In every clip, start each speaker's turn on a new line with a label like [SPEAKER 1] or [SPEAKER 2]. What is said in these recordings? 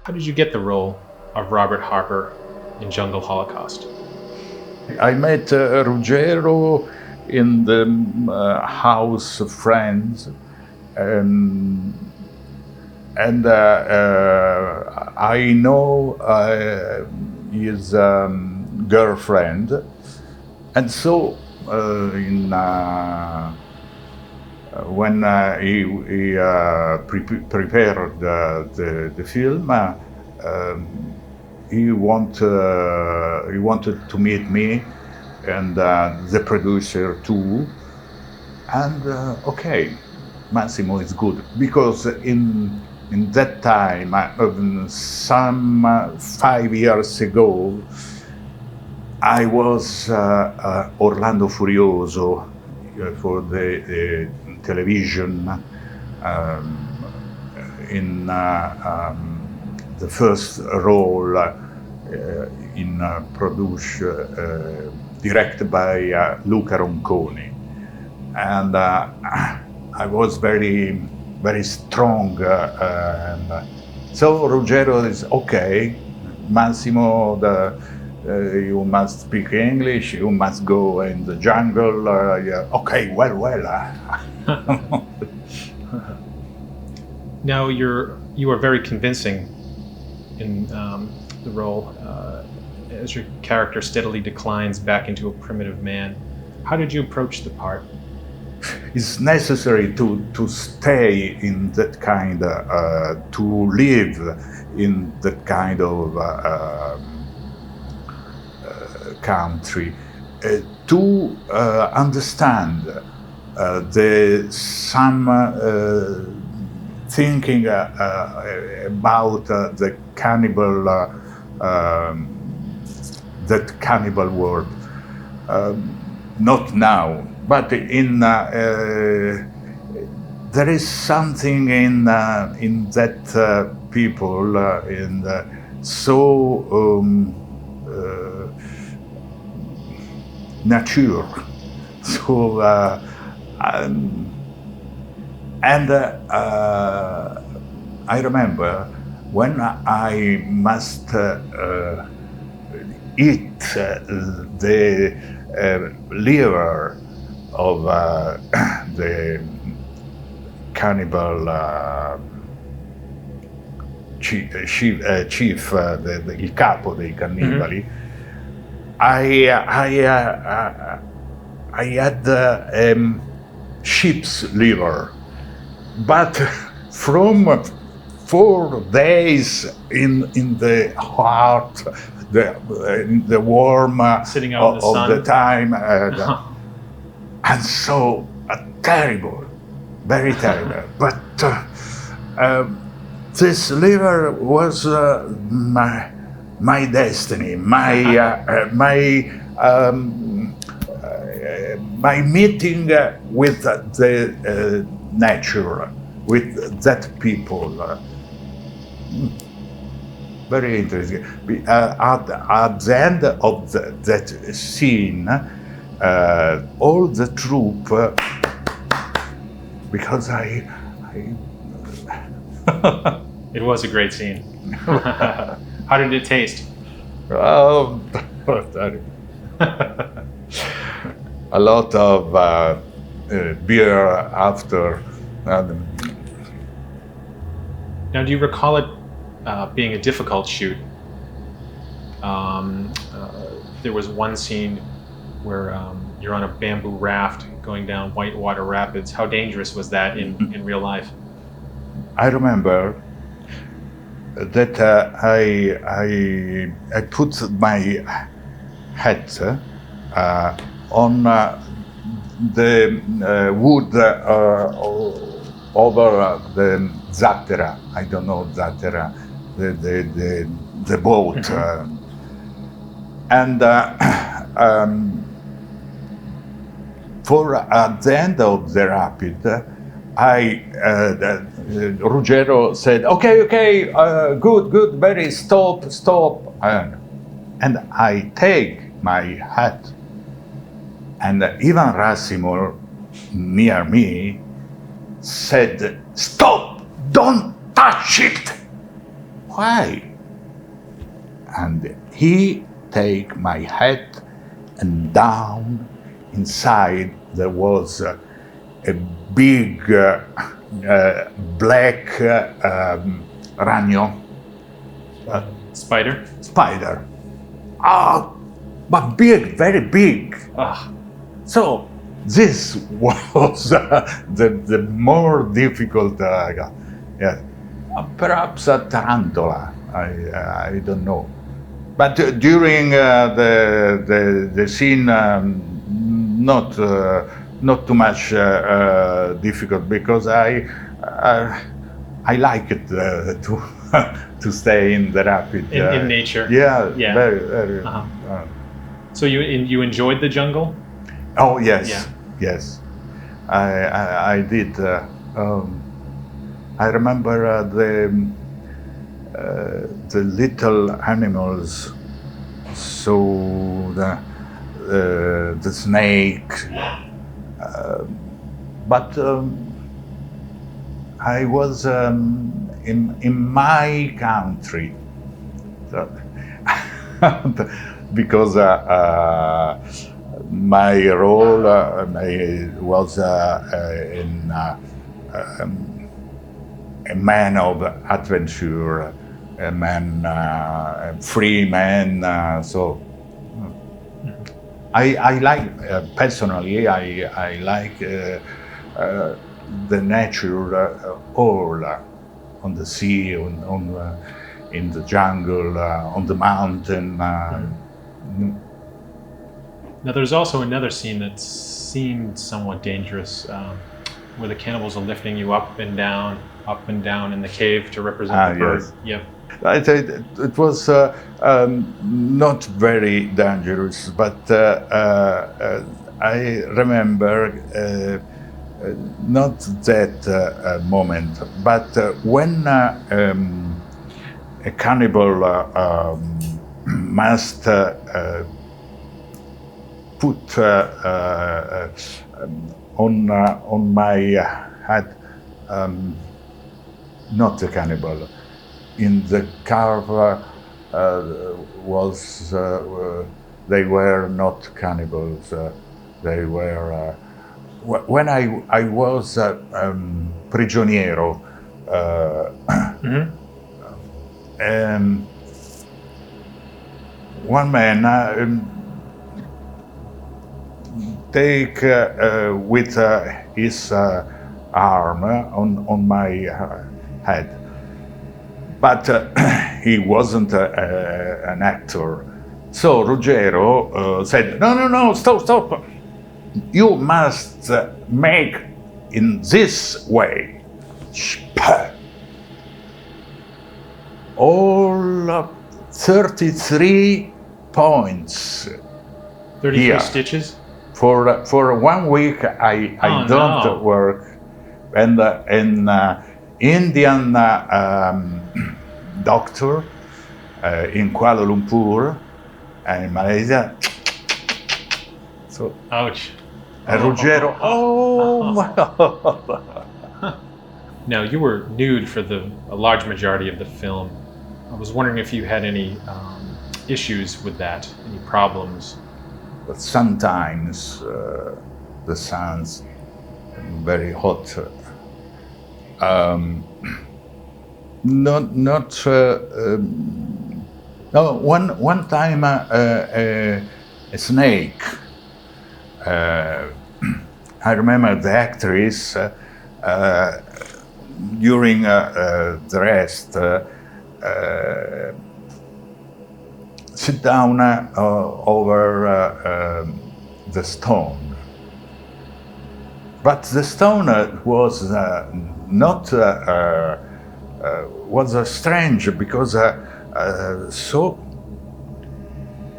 [SPEAKER 1] How did you get the role of Robert Harper in Jungle Holocaust?
[SPEAKER 2] I met Ruggero in the house of friends, and I know his girlfriend, and so when he prepared the film, he wanted to meet me and the producer too. And okay, Massimo is good, because in that time, some 5 years ago, I was Orlando Furioso for the television in the first role in directed by Luca Ronconi, and I was very strong, and so Ruggero is okay. Massimo, you must speak English. You must go in the jungle. Yeah. Okay, well.
[SPEAKER 1] Now you are very convincing in the role as your character steadily declines back into a primitive man. How did you approach the part?
[SPEAKER 2] It's necessary to stay in that kind, to live in that kind of country, to understand some thinking about the cannibal, that cannibal world. Not now, but in there is something in that people so nature. So I remember when I must eat the liver of the cannibal chief, il capo dei cannibali. I had sheep's liver, but from 4 days in the heart, the warm
[SPEAKER 1] Sitting out in the sun.
[SPEAKER 2] of the time, and so terrible, very terrible. But this liver was my destiny, my meeting with the nature, with that people. Very interesting. At the end of that scene, all the troop, because I
[SPEAKER 1] It was a great scene. How did it taste?
[SPEAKER 2] a lot of beer after.
[SPEAKER 1] Now, do you recall it being a difficult shoot? There was one scene where you're on a bamboo raft going down Whitewater Rapids. How dangerous was that in real life?
[SPEAKER 2] I remember that I put my hat on the wood over the zattera. I don't know zattera, the boat, and for at the end of the rapid, Ruggero said, okay, good, very stop, and I take my hat, and Ivan Rassimov near me said, stop, don't touch it. why? And he take my head, and down inside there was a big black ragno.
[SPEAKER 1] Spider?
[SPEAKER 2] Spider. Ah, but big, very big.
[SPEAKER 1] Ah.
[SPEAKER 2] So this was the more difficult. Yeah, perhaps a tarantula. I don't know. But during the scene, not too much difficult, because I like it to to stay in the rapid
[SPEAKER 1] in nature.
[SPEAKER 2] Yeah,
[SPEAKER 1] Yeah.
[SPEAKER 2] very.
[SPEAKER 1] So you enjoyed the jungle?
[SPEAKER 2] Oh yes,
[SPEAKER 1] Yeah.
[SPEAKER 2] yes, I did. I remember the little animals, so the snake, but I was in my country, so because my role was in a man of adventure, a man, a free man. So I like, personally, I like the nature all on the sea, in the jungle, on the mountain.
[SPEAKER 1] Now, there's also another scene that seemed somewhat dangerous, where the cannibals are lifting you up and down in the cave to represent the bird.
[SPEAKER 2] Yes.
[SPEAKER 1] Yep.
[SPEAKER 2] It was not very dangerous, but I remember not that moment, but when a cannibal must put on my head, not the cannibal, in the carve was, they were not cannibals, they were, when I was prigioniero, one man take with his arm on my head, but he wasn't an actor. So Ruggero said, no, stop. You must make in this way. All 33 points.
[SPEAKER 1] 33
[SPEAKER 2] here.
[SPEAKER 1] stitches?
[SPEAKER 2] For 1 week, I don't work. And an Indian doctor in Kuala Lumpur in Malaysia. So,
[SPEAKER 1] ouch.
[SPEAKER 2] Ruggero, oh my God.
[SPEAKER 1] Now, you were nude for a large majority of the film. I was wondering if you had any issues with that, any problems.
[SPEAKER 2] But sometimes the sun's very hot. No, one time a snake. I remember the actress during the rest sit down over the stone. But the stone was not was strange, because so,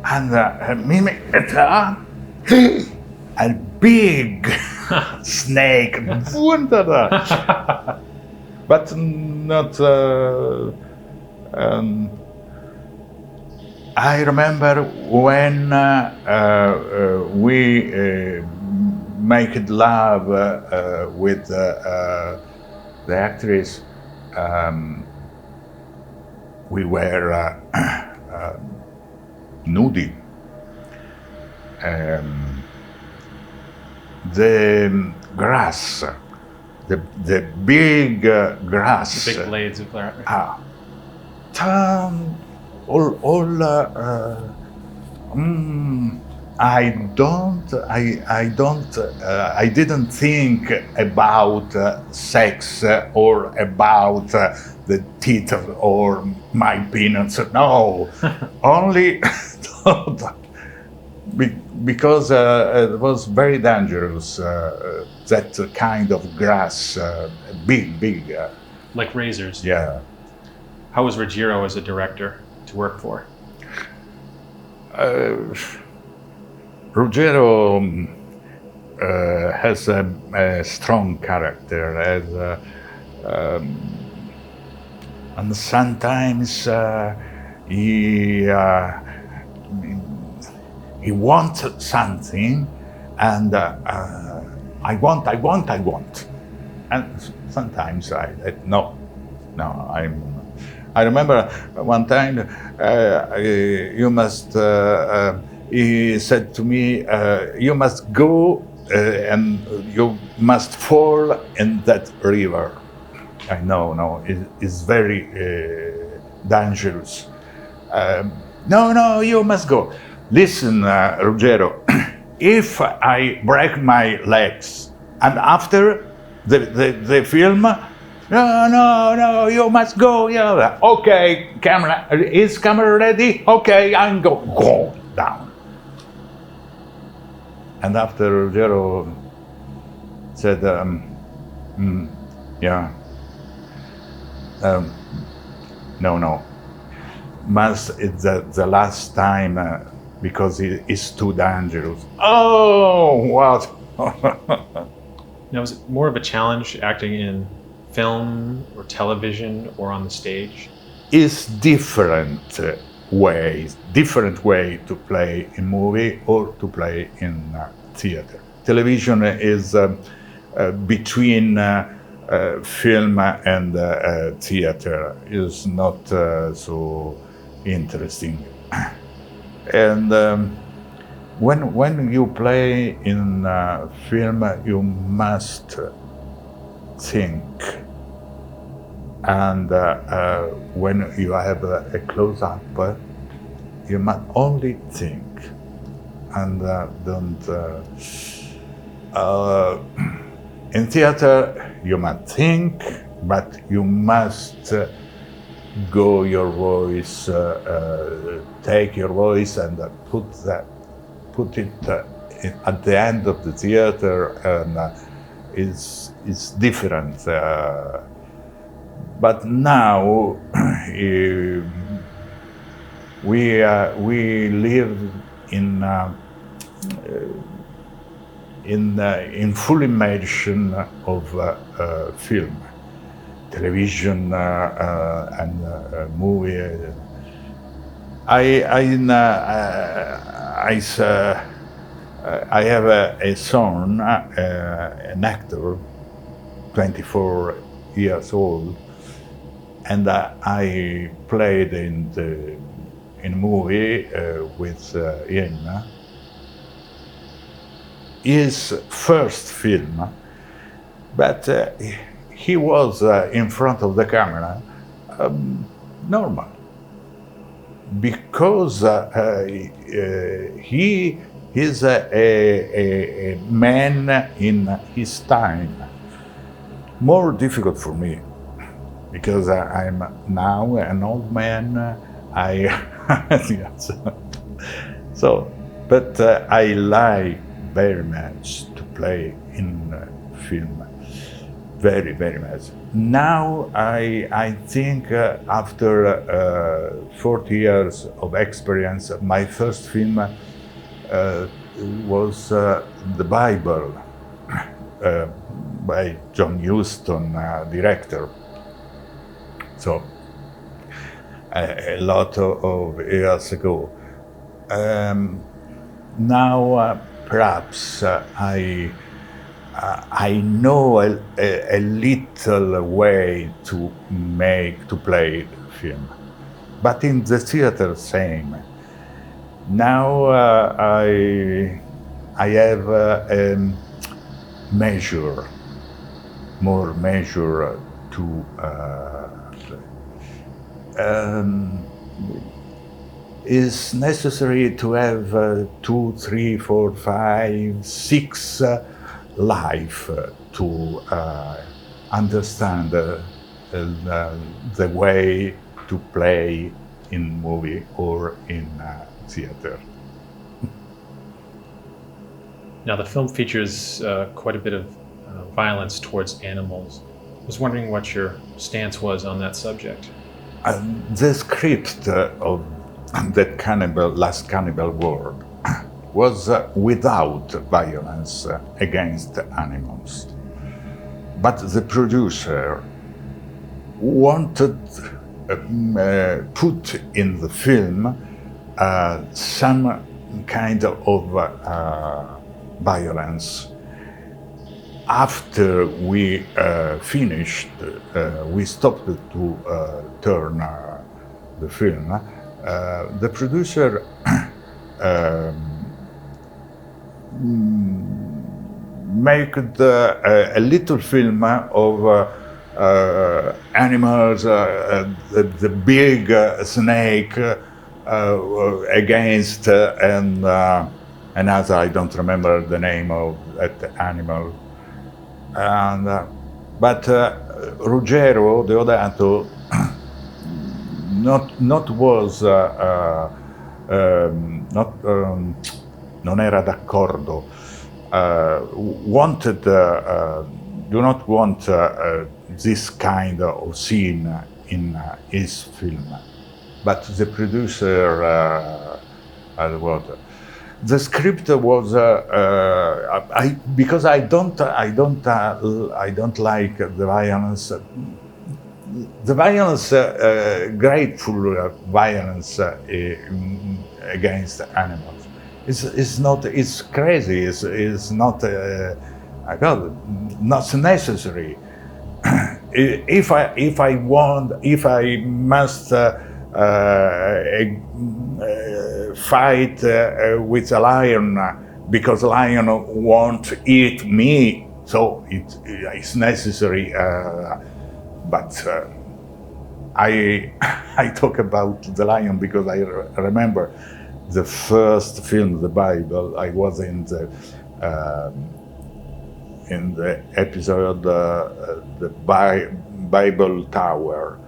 [SPEAKER 2] and a big snake, but not. I remember when we made love with the actress. we were nudie. The grass, the big grass.
[SPEAKER 1] Big blades of grass.
[SPEAKER 2] I didn't think about sex or about the teeth or my peanuts. No, only because it was very dangerous. That kind of grass, big.
[SPEAKER 1] Like razors.
[SPEAKER 2] Yeah.
[SPEAKER 1] How was Ruggero as a director to work for?
[SPEAKER 2] Ruggero has a strong character, and sometimes he wants something, and I want, and sometimes no. I remember one time you must. He said to me, "You must go and you must fall in that river." I know, no, it's very dangerous. No, you must go. Listen, Ruggero, if I break my legs and after the film, no, you must go. Yeah, okay, camera, is camera ready? Okay, I'm go down. And after Ruggero said, yeah, no, it's the last time because it's too dangerous. Oh, what?
[SPEAKER 1] Now, was it more of a challenge acting in film or television or on the stage?
[SPEAKER 2] It's different way to play in movie or to play in theater. Television is between film and theater. Is not so interesting. And when you play in film, you must think. And when you have a close-up, you must only think and don't. In theater, you must think, but you must go your voice, take your voice and put it at the end of the theater, and it's different. But now we live in full immersion of film, television, and movie. I have a son, an actor, 24 years old, and I played in a movie with him. His first film, but he was in front of the camera normal, because he is a man in his time. More difficult for me, because I'm now an old man. Yes. So, but I like very much to play in film, very much. Now I think after 40 years of experience, my first film was The Bible, by John Huston, director. So a lot of years ago. Now perhaps I know a little way to play film. but in the theater, same. Now I have measure, more measure to. It's necessary to have 2, 3, 4, 5, 6 life to understand the way to play in movie or in theater.
[SPEAKER 1] Now, the film features quite a bit of violence towards animals. I was wondering what your stance was on that subject.
[SPEAKER 2] The script of that Last Cannibal World was without violence against animals. But the producer wanted put in the film some kind of violence. After we finished, we stopped to turn the film. The producer made a little film of animals, the big snake against another, I don't remember the name of that animal. But Ruggero Deodato non era d'accordo. Do not want this kind of scene in his film. But the producer, the script was because I don't like the violence. The violence, grateful violence against animals, it's crazy. It's not not necessary. If I must fight with a lion because lion won't eat me, so it's necessary. But I talk about the lion because I remember the first film, the Bible. I was in the episode, the Bible Tower,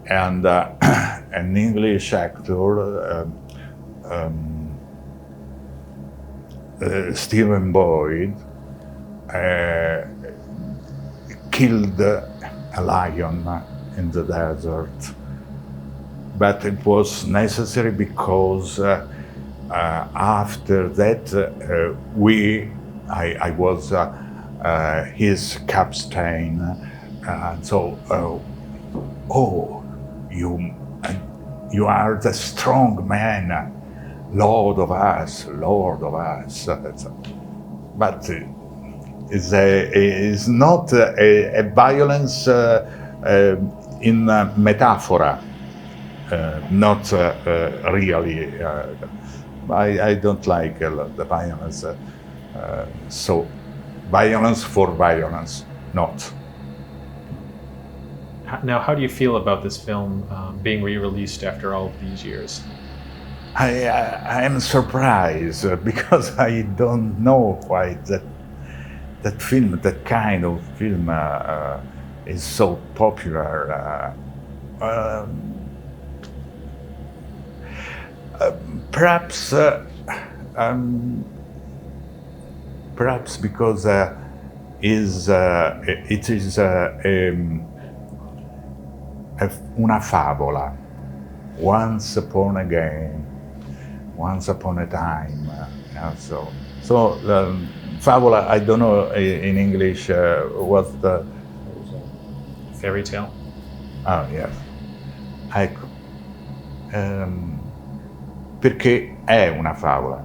[SPEAKER 2] and an English actor, Stephen Boyd, killed a lion in the desert. But it was necessary because after that I was his captain, so you are the strong man, Lord of us. But is not a violence in metaphor, not really. I don't like the violence. So violence for violence, not.
[SPEAKER 1] Now, how do you feel about this film being re-released after all of these years?
[SPEAKER 2] I am surprised because I don't know why that film, that kind of film, is so popular. Perhaps because it is una favola. Once upon a time. So favola, I don't know in English what's the
[SPEAKER 1] fairy tale.
[SPEAKER 2] Oh yes. Ecco. Perché è una favola.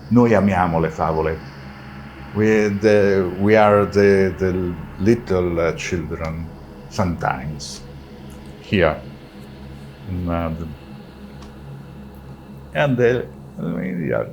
[SPEAKER 2] Noi amiamo le favole. We are the little children sometimes. here. And I mean, yeah,